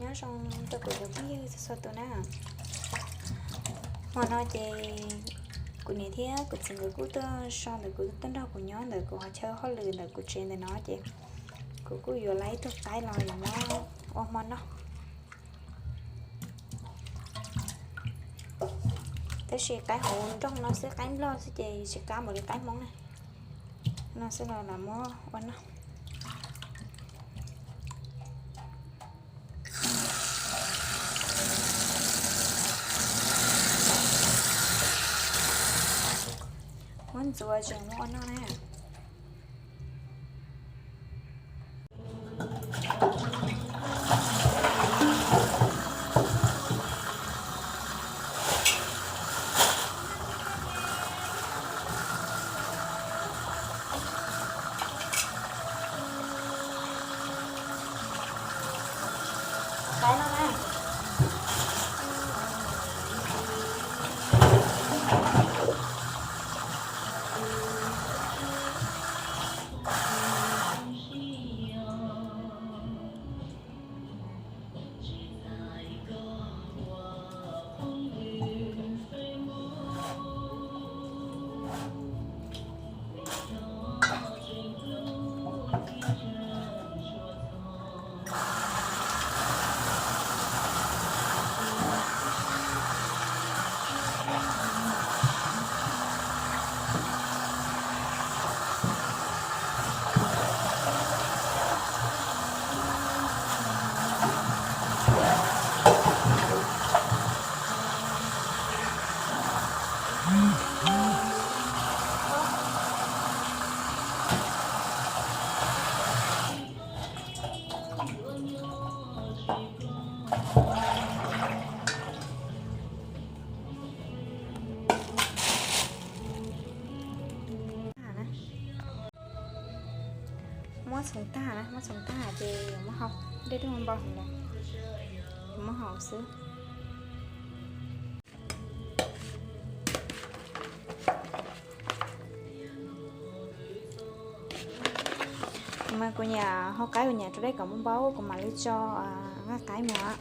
nhớ xong tôi cũng được biết sao tôi nè mà nói chị của nhà thế của chị người cũng tôi xong được của tôi đâu của nhớ được của họ chơi họ lừa được của trên để nói chị của cô vừa lấy tôi cái lòi là nó ôm món đó thế sẽ cái hồn trong nó sẽ cái lo sẽ chị sẽ có một cái món này nó sẽ là món quanh nó món rùa chỉ món nó nè cái nó nè món sống ta thì món học đây đúng không bao nhiêu món học xứ mà của nhà họ cái của nhà chỗ đây có món báo của mà lấy cho cái mà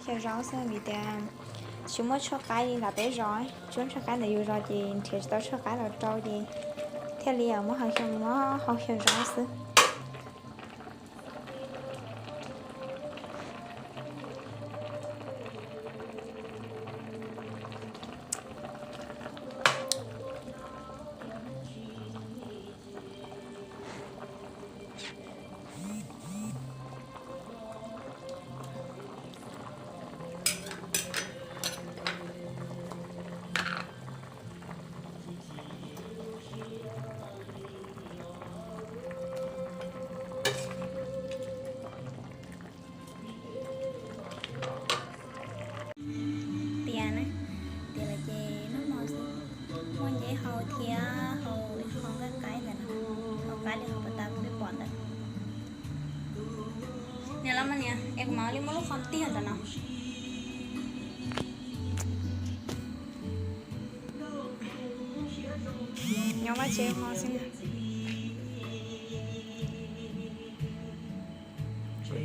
cho rau xem vì tiền chúng mới cho cái đi là bé rồi chúng cho cái này rồi thì tôi cho cái là trâu gì theo liều mới học cho rau xứ nè lắm anh nè em nói lên một lúc không tiền rồi nào nhau ba chế ngon xin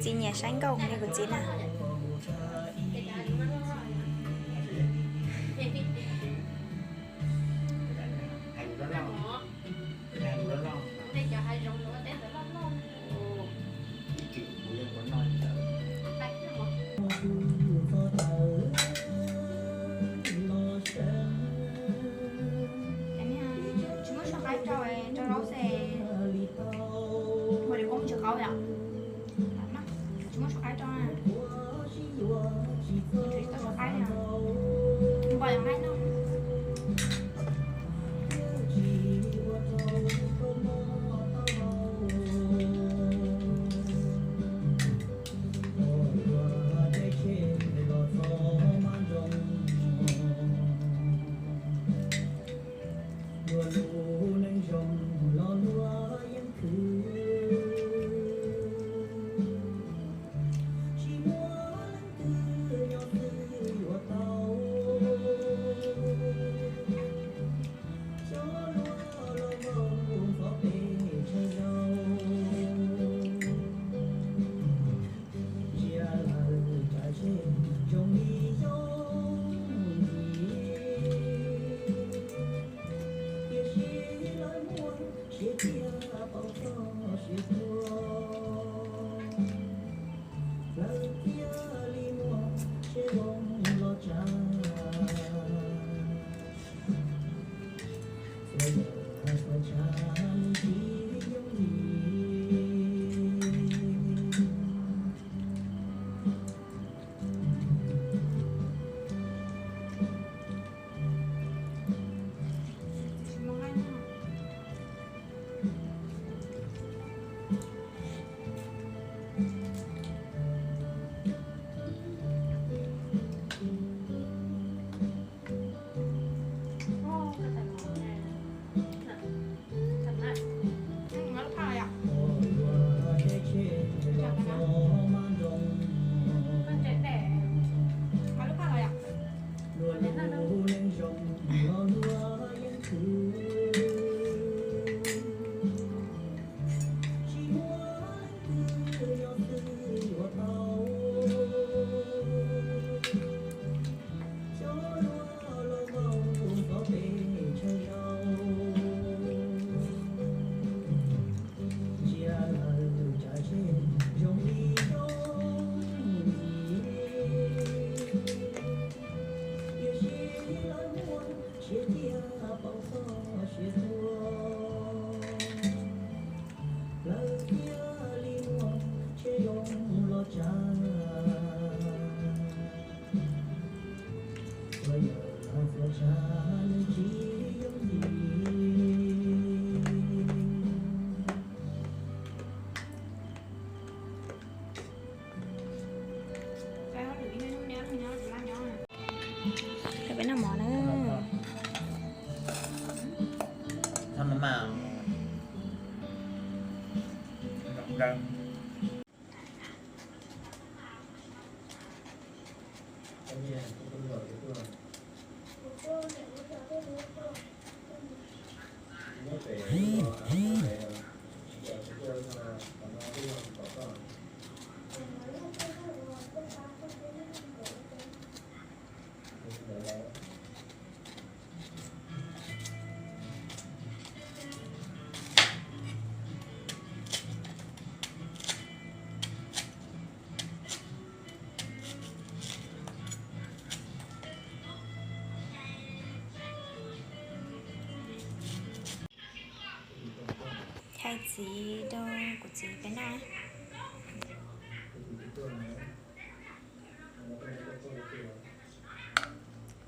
chị nhà sáng cầu này của chị nè Hãy subscribe cho kênh Ghiền Mì Gõ để không bỏ lỡ những video hấp dẫn. Cái bên nào mỏ nữa. Thăm nó màu răng Hay gì đâu của chị cái nào.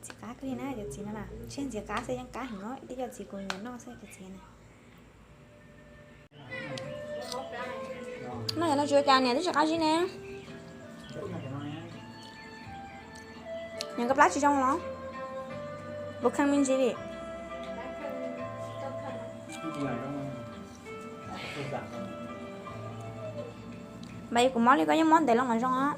Chị cá cái này cho chị nó là trên chị cá sẽ những cá hình nói đi cho chị cùng nhắn nó sẽ cái chị này. Nó là nó chưa chào nè, thích cá gì nè. Những cái lá chỉ trong nó. Bốc khăn mình gì đi. Bây của món đi có những món để lòng ở trong á.